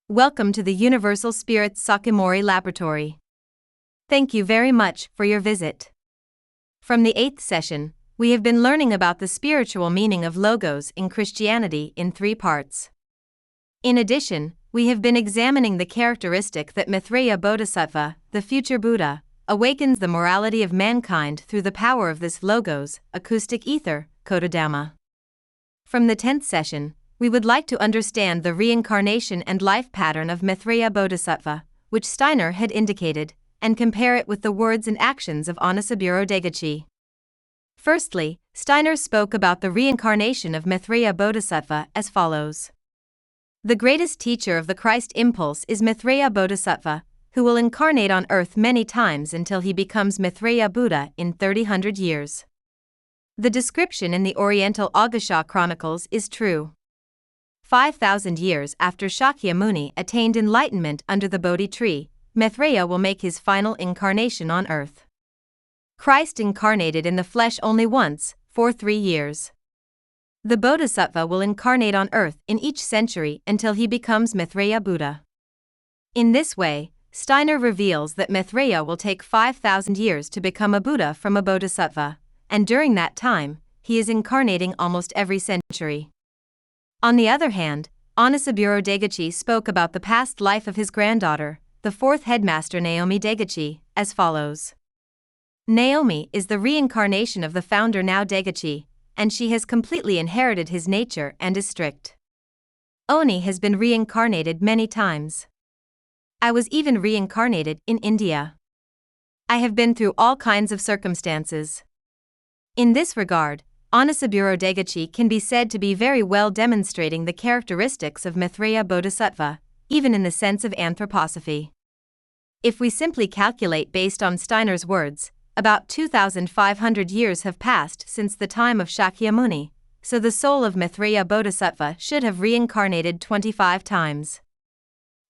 Welcome to the Universal Spirit Sakimori Laboratory. Thank you very much for your visit. From the 8th session, we have been learning about the spiritual meaning of logos in Christianity in 3 parts. In addition, we have been examining the characteristic that Maitreya Bodhisattva, the future Buddha, awakens the morality of mankind through the power of this logos, acoustic ether, Kodadhamma. From the 10th session, we would like to understand the reincarnation and life pattern of Maitreya Bodhisattva, which Steiner had indicated, and compare it with the words and actions of Onisaburo Deguchi. Firstly, Steiner spoke about the reincarnation of Maitreya Bodhisattva as follows. The greatest teacher of the Christ impulse is Maitreya Bodhisattva, who will incarnate on earth many times until he becomes Maitreya Buddha in 30,000 years. The description in the Oriental Agasha Chronicles is true. 5,000 years after Shakyamuni attained enlightenment under the Bodhi tree, Maitreya will make his final incarnation on earth. Christ incarnated in the flesh only once, for 3 years. The Bodhisattva will incarnate on earth in each century until he becomes Maitreya Buddha. In this way, Steiner reveals that Maitreya will take 5,000 years to become a Buddha from a Bodhisattva, and during that time, he is incarnating almost every century. On the other hand, Onisaburo Deguchi spoke about the past life of his granddaughter, the 4th headmaster Naomi Deguchi, as follows. Naomi is the reincarnation of the founder now Deguchi, and she has completely inherited his nature and is strict. Oni has been reincarnated many times. I was even reincarnated in India. I have been through all kinds of circumstances. In this regard, Onisaburo Deguchi can be said to be very well demonstrating the characteristics of Maitreya Bodhisattva, even in the sense of anthroposophy. If we simply calculate based on Steiner's words, about 2,500 years have passed since the time of Shakyamuni, so the soul of Maitreya Bodhisattva should have reincarnated 25 times.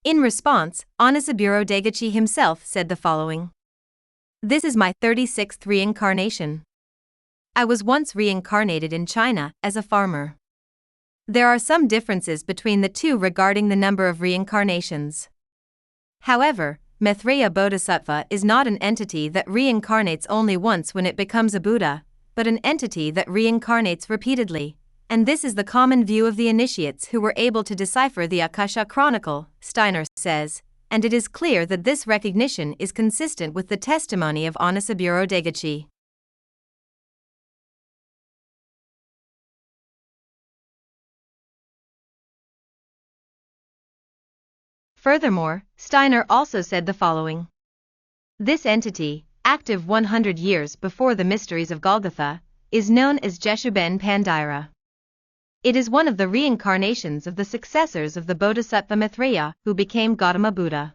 In response, Onisaburo Deguchi himself said the following. This is my 36th reincarnation. I was once reincarnated in China as a farmer. There are some differences between the two regarding the number of reincarnations. However, Maitreya Bodhisattva is not an entity that reincarnates only once when it becomes a Buddha, but an entity that reincarnates repeatedly, and this is the common view of the initiates who were able to decipher the Akasha Chronicle, Steiner says, and it is clear that this recognition is consistent with the testimony of Onisaburo Deguchi. Furthermore, Steiner also said the following. This entity, active 100 years before the mysteries of Golgotha, is known as Jeshuben Pandira. It is one of the reincarnations of the successors of the Bodhisattva Maitreya who became Gautama Buddha.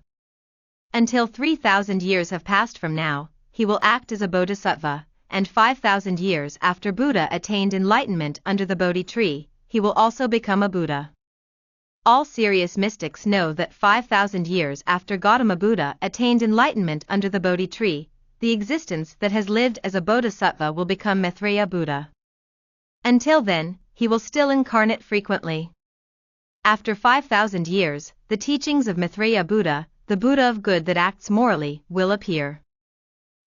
Until 3,000 years have passed from now, he will act as a Bodhisattva, and 5,000 years after Buddha attained enlightenment under the Bodhi tree, he will also become a Buddha. All serious mystics know that 5,000 years after Gautama Buddha attained enlightenment under the Bodhi tree, the existence that has lived as a Bodhisattva will become Maitreya Buddha. Until then, he will still incarnate frequently. After 5,000 years, the teachings of Maitreya Buddha, the Buddha of good that acts morally, will appear.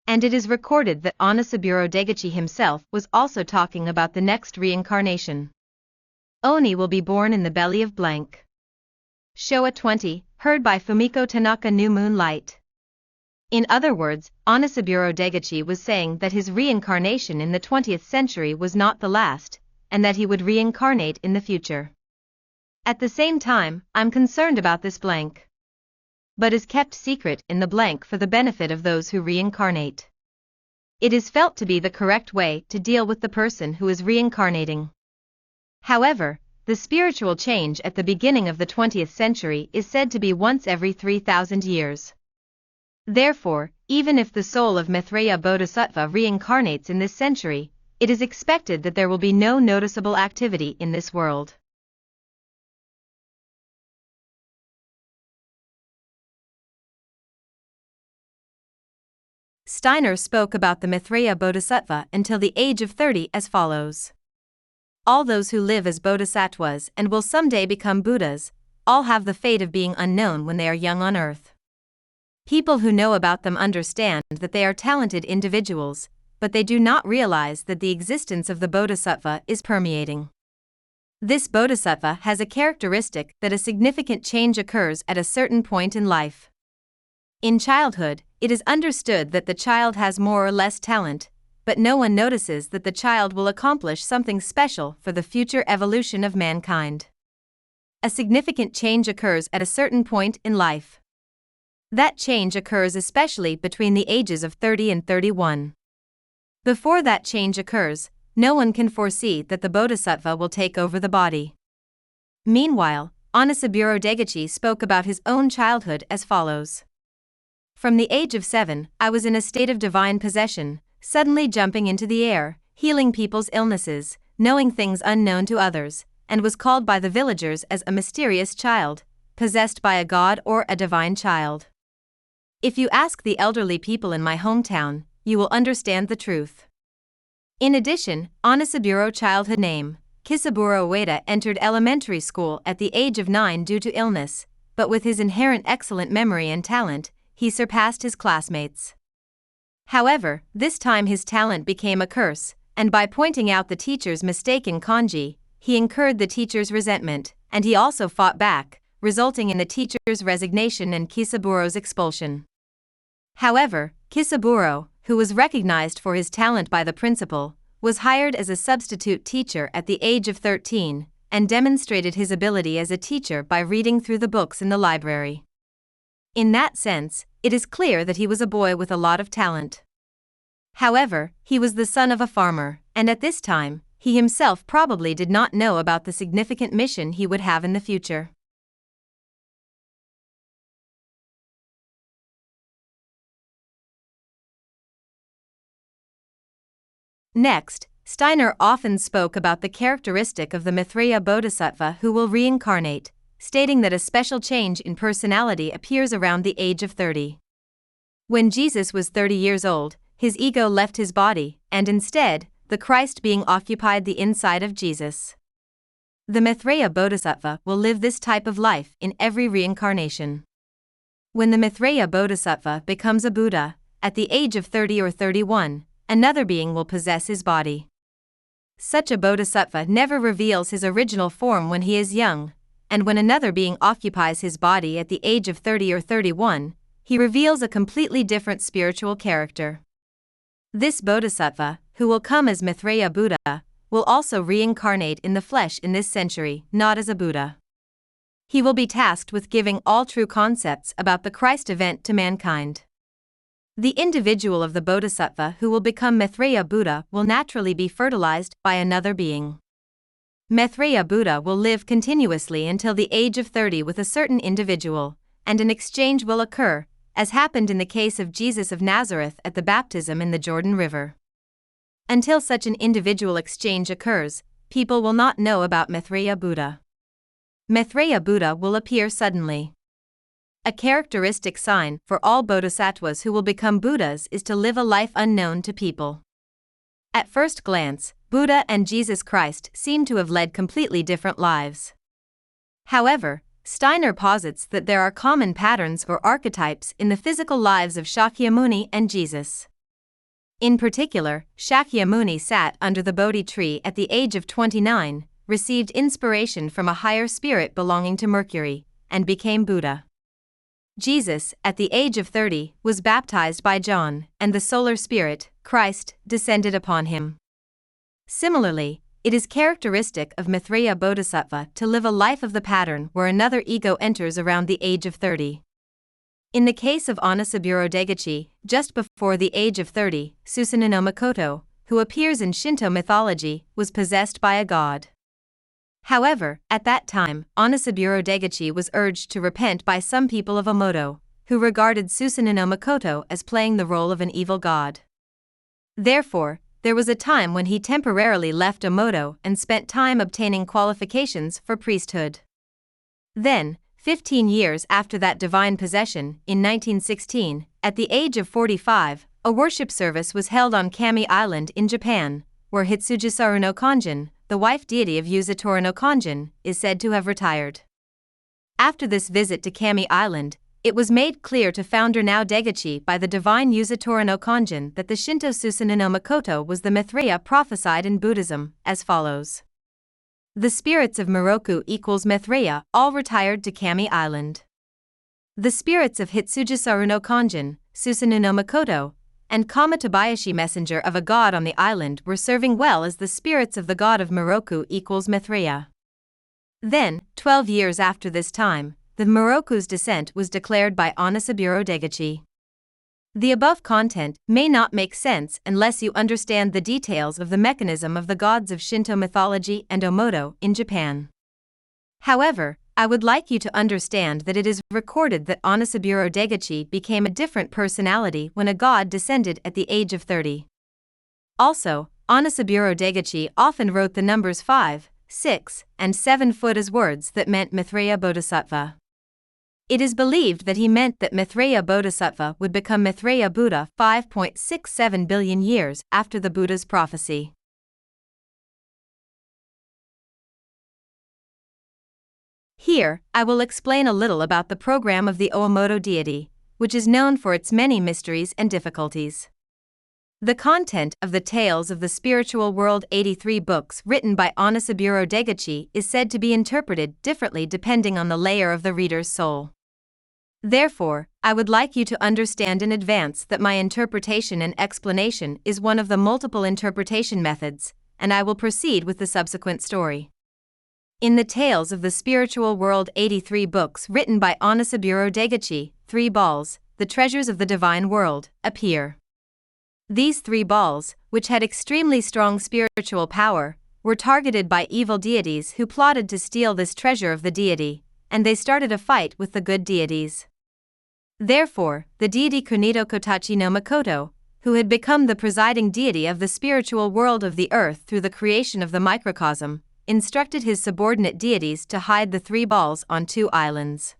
And it is recorded that Onisaburo Deguchi himself was also talking about the next reincarnation. Oni will be born in the belly of blank. Showa 20, heard by Fumiko Tanaka. New Moon Light. In other words, Onisaburo Deguchi was saying that his reincarnation in the 20th century was not the last, and that he would reincarnate in the future. At the same time, I'm concerned about this blank. But is kept secret in the blank for the benefit of those who reincarnate. It is felt to be the correct way to deal with the person who is reincarnating. However, the spiritual change at the beginning of the 20th century is said to be once every 3,000 years. Therefore, even if the soul of Maitreya Bodhisattva reincarnates in this century, it is expected that there will be no noticeable activity in this world. Steiner spoke about the Maitreya Bodhisattva until the age of 30 as follows. All those who live as bodhisattvas and will someday become Buddhas, all have the fate of being unknown when they are young on earth. People who know about them understand that they are talented individuals, but they do not realize that the existence of the Bodhisattva is permeating. This Bodhisattva has a characteristic that a significant change occurs at a certain point in life. In childhood, it is understood that the child has more or less talent, but no one notices that the child will accomplish something special for the future evolution of mankind. A significant change occurs at a certain point in life. That change occurs especially between the ages of 30 and 31. Before that change occurs, no one can foresee that the Bodhisattva will take over the body. Meanwhile, Onisaburo Deguchi spoke about his own childhood as follows. From the age of 7, I was in a state of divine possession, suddenly jumping into the air, healing people's illnesses, knowing things unknown to others, and was called by the villagers as a mysterious child, possessed by a god or a divine child. If you ask the elderly people in my hometown, you will understand the truth. In addition, Onisaburo childhood name, Kisaburo Ueda entered elementary school at the age of 9 due to illness, but with his inherent excellent memory and talent, he surpassed his classmates. However, this time his talent became a curse, and by pointing out the teacher's mistaken kanji, he incurred the teacher's resentment, and he also fought back, resulting in the teacher's resignation and Kisaburo's expulsion. However, Kisaburo, who was recognized for his talent by the principal, was hired as a substitute teacher at the age of 13, and demonstrated his ability as a teacher by reading through the books in the library. In that sense, it is clear that he was a boy with a lot of talent. However, he was the son of a farmer, and at this time, he himself probably did not know about the significant mission he would have in the future. Next, Steiner often spoke about the characteristic of the Maitreya Bodhisattva who will reincarnate, stating that a special change in personality appears around the age of 30. When Jesus was 30 years old, his ego left his body, and instead, the Christ being occupied the inside of Jesus. The Maitreya Bodhisattva will live this type of life in every reincarnation. When the Maitreya Bodhisattva becomes a Buddha, at the age of 30 or 31, another being will possess his body. Such a Bodhisattva never reveals his original form when he is young, and when another being occupies his body at the age of 30 or 31, he reveals a completely different spiritual character. This Bodhisattva, who will come as Maitreya Buddha, will also reincarnate in the flesh in this century, not as a Buddha. He will be tasked with giving all true concepts about the Christ event to mankind. The individual of the Bodhisattva who will become Maitreya Buddha will naturally be fertilized by another being. Maitreya Buddha will live continuously until the age of 30 with a certain individual, and an exchange will occur, as happened in the case of Jesus of Nazareth at the baptism in the Jordan River. Until such an individual exchange occurs, people will not know about Maitreya Buddha. Maitreya Buddha will appear suddenly. A characteristic sign for all bodhisattvas who will become Buddhas is to live a life unknown to people. At first glance, Buddha and Jesus Christ seem to have led completely different lives. However, Steiner posits that there are common patterns or archetypes in the physical lives of Shakyamuni and Jesus. In particular, Shakyamuni sat under the Bodhi tree at the age of 29, received inspiration from a higher spirit belonging to Mercury, and became Buddha. Jesus, at the age of 30, was baptized by John, and the solar spirit, Christ, descended upon him. Similarly, it is characteristic of Maitreya Bodhisattva to live a life of the pattern where another ego enters around the age of 30. In the case of Onisaburo Deguchi, just before the age of 30, Susanoo-no-mikoto, who appears in Shinto mythology, was possessed by a god. However, at that time, Onisaburo Deguchi was urged to repent by some people of Omoto, who regarded Susanoo-no-mikoto as playing the role of an evil god. Therefore, there was a time when he temporarily left Omoto and spent time obtaining qualifications for priesthood. Then, 15 years after that divine possession, in 1916, at the age of 45, a worship service was held on Kami Island in Japan, where Hitsujisaru no Kanjin, the wife deity of Yuzatoro no Kanjin, is said to have retired. After this visit to Kami Island, it was made clear to founder now Deguchi by the divine Susanoo no Kanjin that the Shinto Susanoo-no-mikoto was the Maitreya prophesied in Buddhism, as follows. The spirits of Moroku equals Maitreya all retired to Kami Island. The spirits of Hitsujisaru no Kanjin, Susanoo-no-mikoto, and Kamatabayashi messenger of a god on the island were serving well as the spirits of the god of Moroku equals Maitreya. Then, 12 years after this time, the Moroku's descent was declared by Onisaburo Deguchi. The above content may not make sense unless you understand the details of the mechanism of the gods of Shinto mythology and Omoto in Japan. However, I would like you to understand that it is recorded that Onisaburo Deguchi became a different personality when a god descended at the age of 30. Also, Onisaburo Deguchi often wrote the numbers 5, 6, and 7 foot as words that meant Maitreya Bodhisattva. It is believed that he meant that Maitreya Bodhisattva would become Maitreya Buddha 5.67 billion years after the Buddha's prophecy. Here, I will explain a little about the program of the Omoto deity, which is known for its many mysteries and difficulties. The content of the Tales of the Spiritual World 83 books written by Onisaburo Deguchi is said to be interpreted differently depending on the layer of the reader's soul. Therefore, I would like you to understand in advance that my interpretation and explanation is one of the multiple interpretation methods, and I will proceed with the subsequent story. In the Tales of the Spiritual World 83 books written by Onisaburo Deguchi, 3 balls, the treasures of the divine world, appear. These 3 balls, which had extremely strong spiritual power, were targeted by evil deities who plotted to steal this treasure of the deity, and they started a fight with the good deities. Therefore, the deity Kunito-Kotachi-no-Mikoto, who had become the presiding deity of the spiritual world of the earth through the creation of the microcosm, instructed his subordinate deities to hide the 3 balls on 2 islands.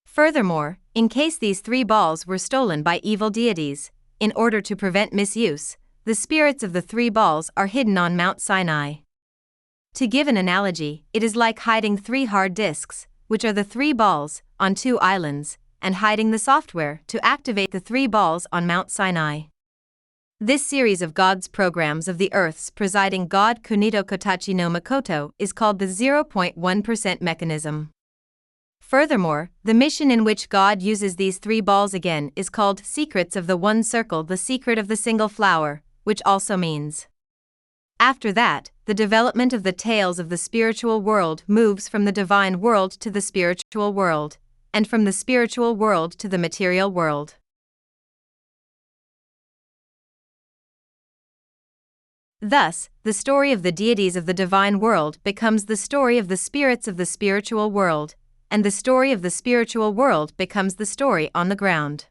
Furthermore, in case these 3 balls were stolen by evil deities, in order to prevent misuse, the spirits of the 3 balls are hidden on Mount Sinai. To give an analogy, it is like hiding 3 hard disks, which are the 3 balls, on 2 islands, and hiding the software to activate the 3 balls on Mount Sinai. This series of God's programs of the Earth's presiding god Kunito-Kotachi-no-Mikoto is called the 0.1% mechanism. Furthermore, the mission in which God uses these 3 balls again is called Secrets of the One Circle, the secret of the single flower, which also means. After that, the development of the Tales of the Spiritual World moves from the divine world to the spiritual world, and from the spiritual world to the material world. Thus, the story of the deities of the divine world becomes the story of the spirits of the spiritual world, and the story of the spiritual world becomes the story on the ground.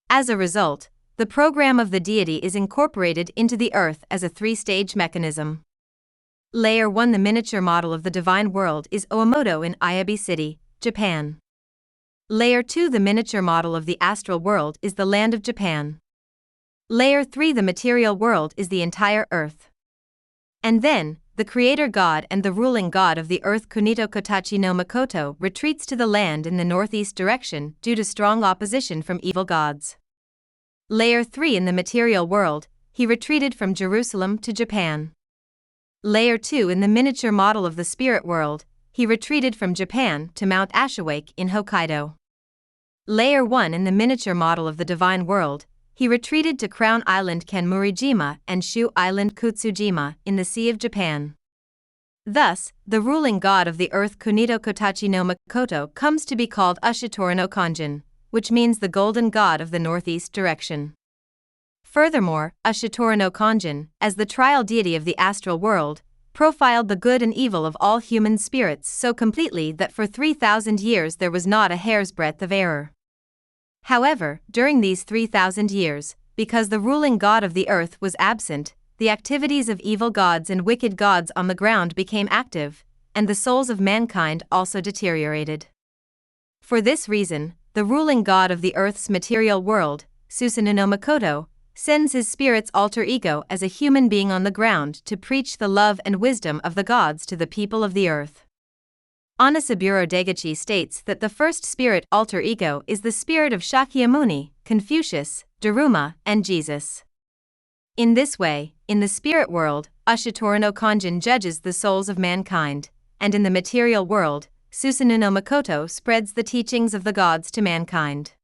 As a result, the program of the deity is incorporated into the earth as a 3-stage mechanism. Layer 1. The miniature model of the divine world is Omoto in Ayabe City, Japan. Layer 2. The miniature model of the astral world is the land of Japan. Layer 3. The material world is the entire earth. And then, the creator god and the ruling god of the earth Kunito-Kotachi-no-Mikoto retreats to the land in the northeast direction due to strong opposition from evil gods. Layer 3. In the material world, he retreated from Jerusalem to Japan. Layer 2. In the miniature model of the spirit world, he retreated from Japan to Mount Ashawake in Hokkaido. Layer 1. In the miniature model of the divine world, he retreated to Crown Island Kanmurijima and Shu Island Kutsujima in the Sea of Japan. Thus, the ruling god of the earth Kunito-Kotachi-no-Mikoto comes to be called Ushitora no Kanjin, which means the golden god of the northeast direction. Furthermore, Ushitora no Kanjin, as the trial deity of the astral world, profiled the good and evil of all human spirits so completely that for 3,000 years there was not a hair's breadth of error. However, during these 3,000 years, because the ruling god of the earth was absent, the activities of evil gods and wicked gods on the ground became active, and the souls of mankind also deteriorated. For this reason, the ruling god of the earth's material world, Susanoo-no-mikoto, sends his spirit's alter ego as a human being on the ground to preach the love and wisdom of the gods to the people of the earth. Onisaburo Deguchi states that the first spirit alter ego is the spirit of Shakyamuni, Confucius, Daruma, and Jesus. In this way, in the spirit world, Ushitora-no-Kanjin judges the souls of mankind, and in the material world, Susanoo-no-mikoto spreads the teachings of the gods to mankind.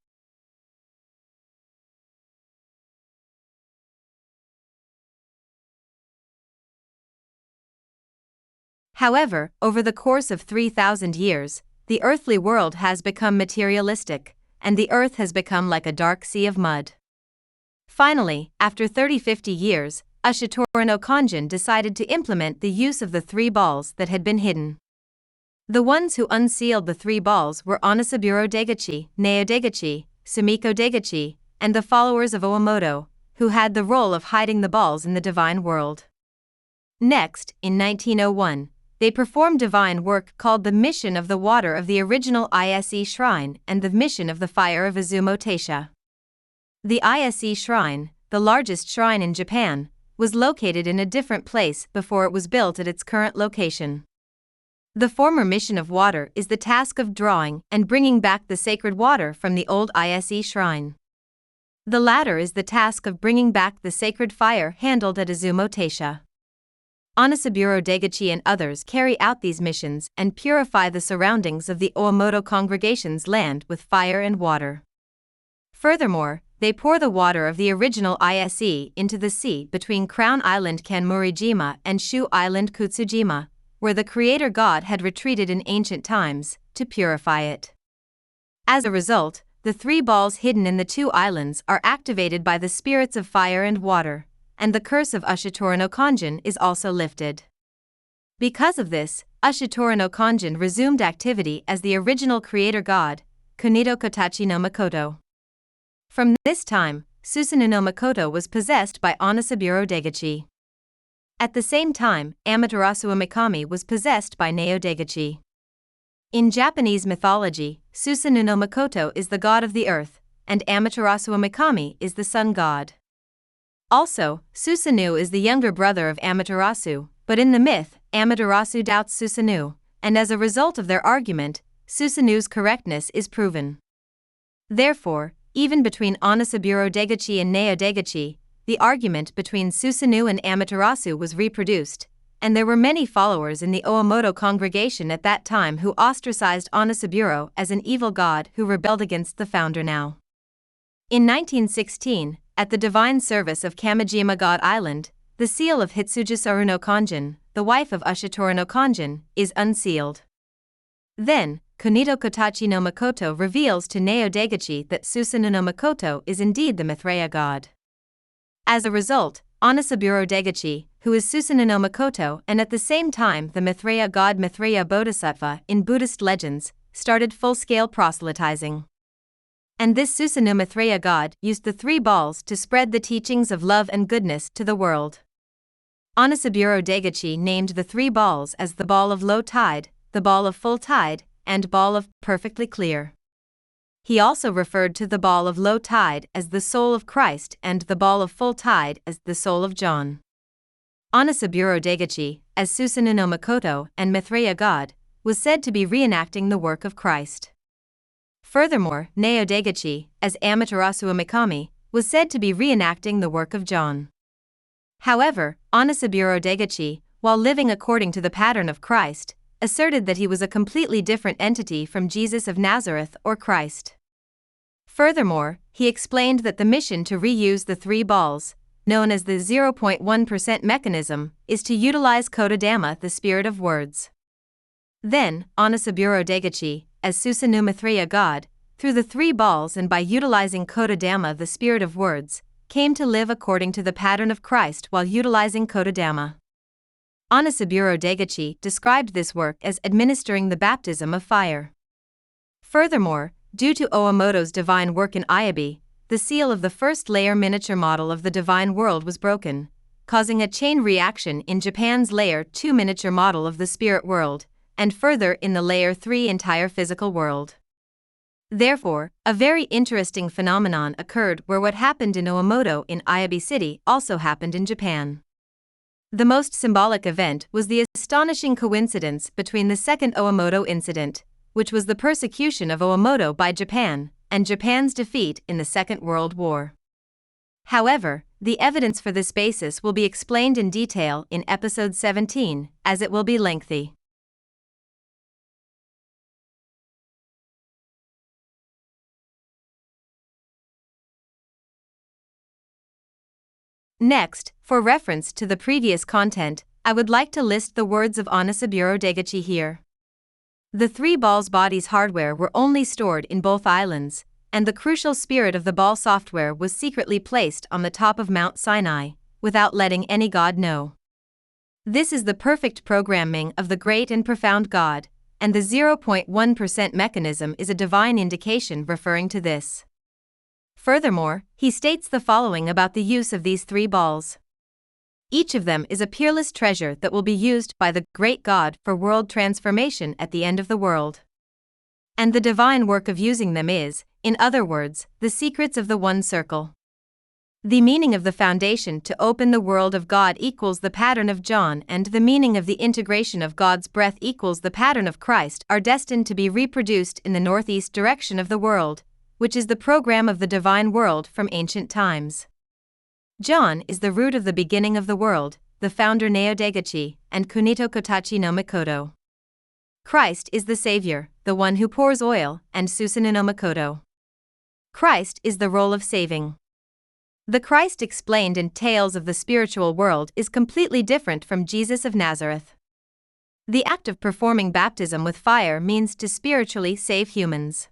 However, over the course of 3,000 years, the earthly world has become materialistic, and the earth has become like a dark sea of mud. Finally, after 30-50 years, Ushitora-no-Kanjin decided to implement the use of the three balls that had been hidden. The ones who unsealed the three balls were Onisaburo Deguchi, Neo Deguchi, Sumiko Deguchi, and the followers of Owamoto, who had the role of hiding the balls in the divine world. Next, in 1901, they performed divine work called the Mission of the Water of the original Ise Shrine and the Mission of the Fire of Izumo Taisha. The Ise Shrine, the largest shrine in Japan, was located in a different place before it was built at its current location. The former mission of water is the task of drawing and bringing back the sacred water from the old Ise Shrine. The latter is the task of bringing back the sacred fire handled at Izumo Taisha. Onisaburo Deguchi and others carry out these missions and purify the surroundings of the Owamoto congregation's land with fire and water. Furthermore, they pour the water of the original Ise into the sea between Crown Island Kanmurijima and Shu Island Kutsujima, where the Creator God had retreated in ancient times, to purify it. As a result, the three balls hidden in the two islands are activated by the spirits of fire and water, and the curse of Ushitora-no-Kanjin is also lifted. Because of this, Ushitora-no-Kanjin resumed activity as the original Creator God, Kunito Kotachi no Mikoto. From this time, Susanoo-no-mikoto was possessed by Onisaburo Deguchi. At the same time, Amaterasu Amikami was possessed by Neo Deguchi. In Japanese mythology, Susanoo-no-mikoto is the god of the earth, and Amaterasu Amikami is the sun god. Also, Susanoo is the younger brother of Amaterasu, but in the myth, Amaterasu doubts Susanoo, and as a result of their argument, Susanoo's correctness is proven. Therefore, even between Onisaburo Deguchi and Neo Deguchi, the argument between Susanoo and Amaterasu was reproduced, and there were many followers in the Owamoto congregation at that time who ostracized Onisaburo as an evil god who rebelled against the founder now. In 1916, at the divine service of Kamijima God Island, the seal of Hitsujisaru-no-Kanjin, the wife of Ushitora-no-Kanjin, is unsealed. Then, Kunito Kotachi no Mikoto reveals to Neo Deguchi that Susanoo-no-mikoto is indeed the Maitreya god. As a result, Onisaburo Deguchi, who is Susanoo-no-mikoto and at the same time the Maitreya god Maitreya Bodhisattva in Buddhist legends, started full-scale proselytizing. And this Susanoo-Maitreya god used the three balls to spread the teachings of love and goodness to the world. Onisaburo Deguchi named the three balls as the ball of low tide, the ball of full tide, and ball of perfectly clear. He also referred to the ball of low tide as the soul of Christ and the ball of full tide as the soul of John. Onisaburo Deguchi, as Susanoo-no-mikoto and Maitreya god, was said to be reenacting the work of Christ. Furthermore, Neo Deguchi, as Amaterasu Amikami, was said to be reenacting the work of John. However, Onisaburo Deguchi, while living according to the pattern of Christ, asserted that he was a completely different entity from Jesus of Nazareth or Christ. Furthermore, he explained that the mission to reuse the three balls, known as the 0.1% mechanism, is to utilize Kodadhamma, the spirit of words. Then, Onisaburo Deguchi, as Susanoo-Maitreya god, through the three balls and by utilizing Kodadhamma, the spirit of words, came to live according to the pattern of Christ while utilizing Kodadhamma. Onisaburo Deguchi described this work as administering the baptism of fire. Furthermore, due to Owamoto's divine work in Ayabe, the seal of the first layer miniature model of the divine world was broken, causing a chain reaction in Japan's layer 2 miniature model of the spirit world, and further in the layer 3 entire physical world. Therefore, a very interesting phenomenon occurred where what happened in Owamoto in Ayabe City also happened in Japan. The most symbolic event was the astonishing coincidence between the Second Owamoto Incident, which was the persecution of Owamoto by Japan, and Japan's defeat in the Second World War. However, the evidence for this basis will be explained in detail in Episode 17, as it will be lengthy. Next, for reference to the previous content, I would like to list the words of Onisaburo Deguchi here. The three balls' bodies' hardware were only stored in both islands, and the crucial spirit of the ball software was secretly placed on the top of Mount Sinai, without letting any god know. This is the perfect programming of the great and profound God, and the 0.1% mechanism is a divine indication referring to this. Furthermore, he states the following about the use of these three balls. Each of them is a peerless treasure that will be used by the great God for world transformation at the end of the world. And the divine work of using them is, in other words, the secrets of the one circle. The meaning of the foundation to open the world of God equals the pattern of John, and the meaning of the integration of God's breath equals the pattern of Christ are destined to be reproduced in the northeast direction of the world, which is the program of the divine world from ancient times. John is the root of the beginning of the world, the founder Neo Deguchi, and Kunito Kotachi no Mikoto. Christ is the Savior, the one who pours oil, and Susanoo-no-mikoto. Christ is the role of saving. The Christ explained in Tales of the Spiritual World is completely different from Jesus of Nazareth. The act of performing baptism with fire means to spiritually save humans.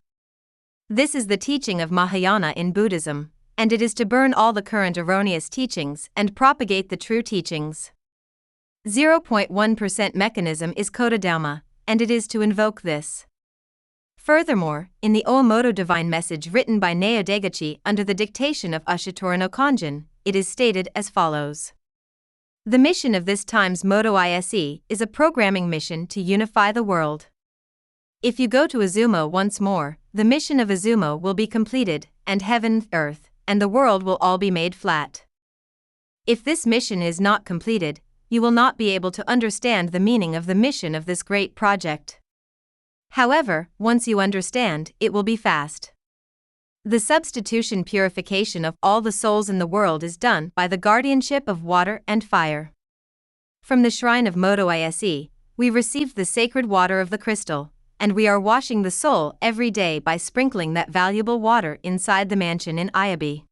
This is the teaching of Mahayana in Buddhism, and it is to burn all the current erroneous teachings and propagate the true teachings. 0.1% mechanism is Kodadama, and it is to invoke this. Furthermore, in the Owamoto Divine Message written by Neo Deguchi under the dictation of Ushitora no Kanjin, it is stated as follows. The mission of this time's Moto Ise is a programming mission to unify the world. If you go to Izumo once more, the mission of Izumo will be completed, and heaven, earth, and the world will all be made flat. If this mission is not completed, you will not be able to understand the meaning of the mission of this great project. However, once you understand, it will be fast. The substitution purification of all the souls in the world is done by the guardianship of water and fire. From the shrine of Moto Ise, we received the sacred water of the crystal, and we are washing the soul every day by sprinkling that valuable water inside the mansion in Ayabe.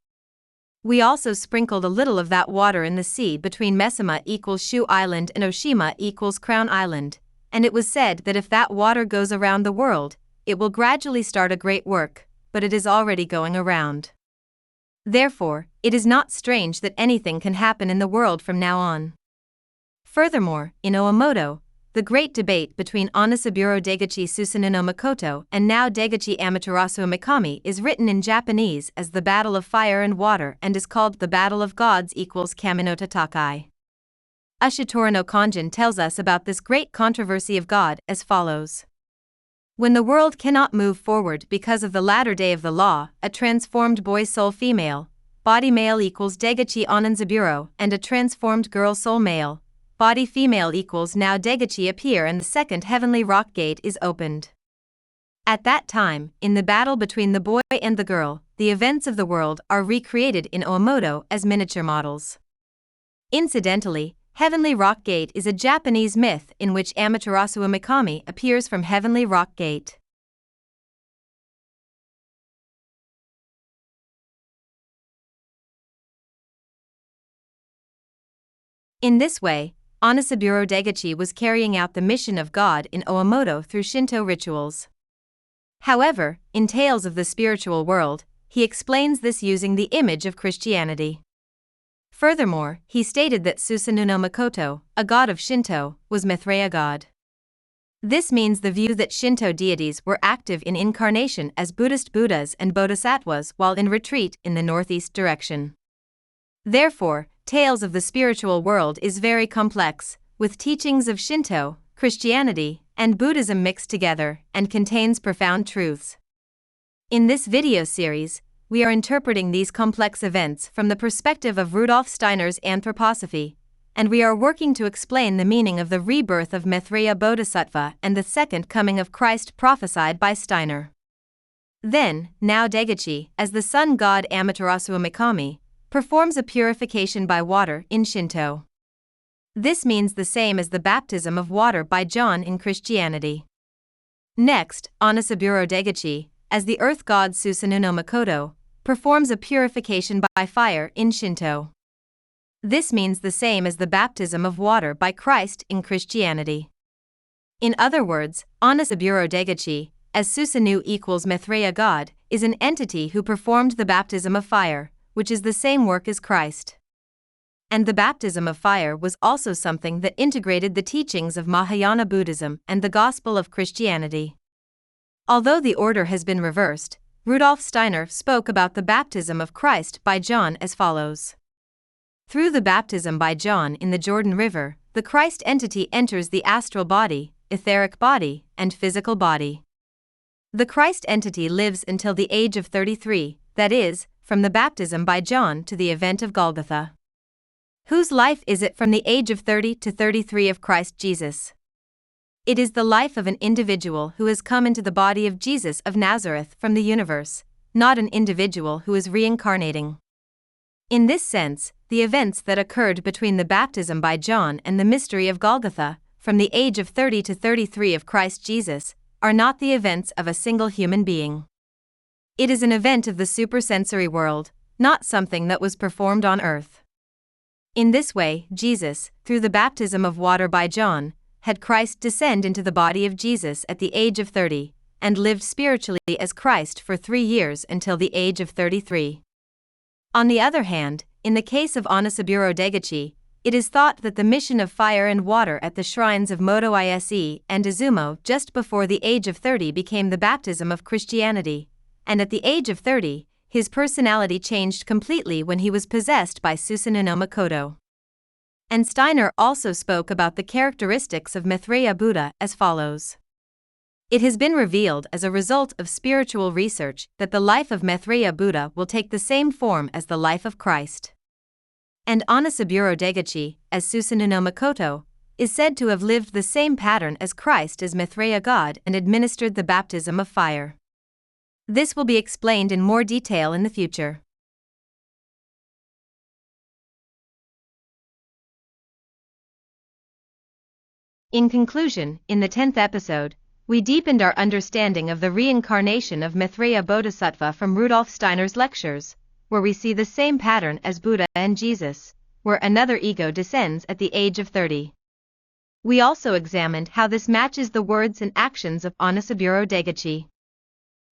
We also sprinkled a little of that water in the sea between Mesama equals Shu Island and Oshima equals Crown Island, and it was said that if that water goes around the world, it will gradually start a great work, but it is already going around. Therefore, it is not strange that anything can happen in the world from now on. Furthermore, in Owamoto, the great debate between Onisaburo Deguchi Susanoo-no-mikoto and now Deguchi Amaterasu Mikami is written in Japanese as the Battle of Fire and Water and is called the Battle of Gods equals Kaminoto Takai. Ushitora no Kanjin tells us about this great controversy of God as follows. When the world cannot move forward because of the latter day of the law, a transformed boy soul female, body male equals Deguchi Oninzaburo, and a transformed girl soul male, body female equals now Deguchi appear and the second heavenly rock gate is opened. At that time, in the battle between the boy and the girl, the events of the world are recreated in Owamoto as miniature models. Incidentally, Heavenly Rock Gate is a Japanese myth in which Amaterasu Mikami appears from Heavenly Rock Gate. In this way, Onisaburo Deguchi was carrying out the mission of God in Owamoto through Shinto rituals. However, in Tales of the Spiritual World, he explains this using the image of Christianity. Furthermore, he stated that Susanoo-no-mikoto, a god of Shinto, was Maitreya god. This means the view that Shinto deities were active in incarnation as Buddhist Buddhas and Bodhisattvas while in retreat in the northeast direction. Therefore, Tales of the Spiritual World is very complex, with teachings of Shinto, Christianity, and Buddhism mixed together, and contains profound truths. In this video series, we are interpreting these complex events from the perspective of Rudolf Steiner's anthroposophy, and we are working to explain the meaning of the rebirth of Maitreya Bodhisattva and the second coming of Christ prophesied by Steiner. Then, now Deguchi, as the sun god Amaterasu Mikami, performs a purification by water in Shinto. This means the same as the baptism of water by John in Christianity. Next, Onisaburo Deguchi, as the earth god Susanoo-no-mikoto, performs a purification by fire in Shinto. This means the same as the baptism of water by Christ in Christianity. In other words, Onisaburo Deguchi, as Susanoo equals Maitreya God, is an entity who performed the baptism of fire, which is the same work as Christ. And the baptism of fire was also something that integrated the teachings of Mahayana Buddhism and the gospel of Christianity. Although the order has been reversed, Rudolf Steiner spoke about the baptism of Christ by John as follows. Through the baptism by John in the Jordan River, the Christ entity enters the astral body, etheric body, and physical body. The Christ entity lives until the age of 33, that is, from the baptism by John to the event of Golgotha. Whose life is it from the age of 30 to 33 of Christ Jesus? It is the life of an individual who has come into the body of Jesus of Nazareth from the universe, not an individual who is reincarnating. In this sense, the events that occurred between the baptism by John and the mystery of Golgotha, from the age of 30 to 33 of Christ Jesus, are not the events of a single human being. It is an event of the supersensory world, not something that was performed on earth. In this way, Jesus, through the baptism of water by John, had Christ descend into the body of Jesus at the age of 30, and lived spiritually as Christ for 3 years until the age of 33. On the other hand, in the case of Onisaburo Deguchi, it is thought that the mission of fire and water at the shrines of Moto Ise and Izumo just before the age of 30 became the baptism of Christianity, and at the age of 30, his personality changed completely when he was possessed by Susanoo-no-mikoto. And Steiner also spoke about the characteristics of Maitreya Buddha as follows. It has been revealed as a result of spiritual research that the life of Maitreya Buddha will take the same form as the life of Christ. And Onisaburo Deguchi, as Susanoo-no-mikoto, is said to have lived the same pattern as Christ as Maitreya God and administered the baptism of fire. This will be explained in more detail in the future. In conclusion, in the 10th episode, we deepened our understanding of the reincarnation of Maitreya Bodhisattva from Rudolf Steiner's lectures, where we see the same pattern as Buddha and Jesus, where another ego descends at the age of 30. We also examined how this matches the words and actions of Onisaburo Deguchi.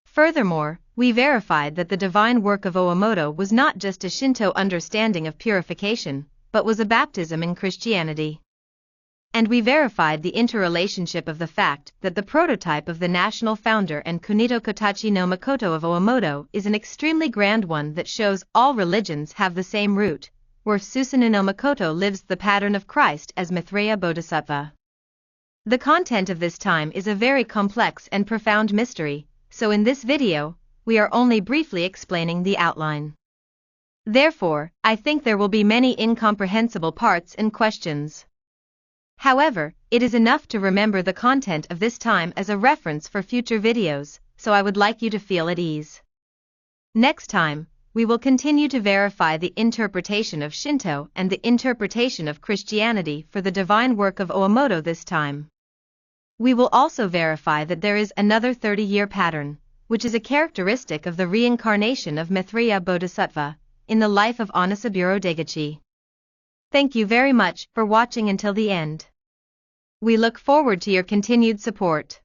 Furthermore, we verified that the divine work of Owamoto was not just a Shinto understanding of purification, but was a baptism in Christianity. And we verified the interrelationship of the fact that the prototype of the national founder and Kunito Kotachi no Mikoto of Owamoto is an extremely grand one that shows all religions have the same root, where Susanoo-no-mikoto lives the pattern of Christ as Maitreya Bodhisattva. The content of this time is a very complex and profound mystery, so in this video, we are only briefly explaining the outline. Therefore, I think there will be many incomprehensible parts and questions. However, it is enough to remember the content of this time as a reference for future videos, so I would like you to feel at ease. Next time, we will continue to verify the interpretation of Shinto and the interpretation of Christianity for the divine work of Owamoto this time. We will also verify that there is another 30-year pattern, which is a characteristic of the reincarnation of Maitreya Bodhisattva, in the life of Onisaburo Deguchi. Thank you very much for watching until the end. We look forward to your continued support.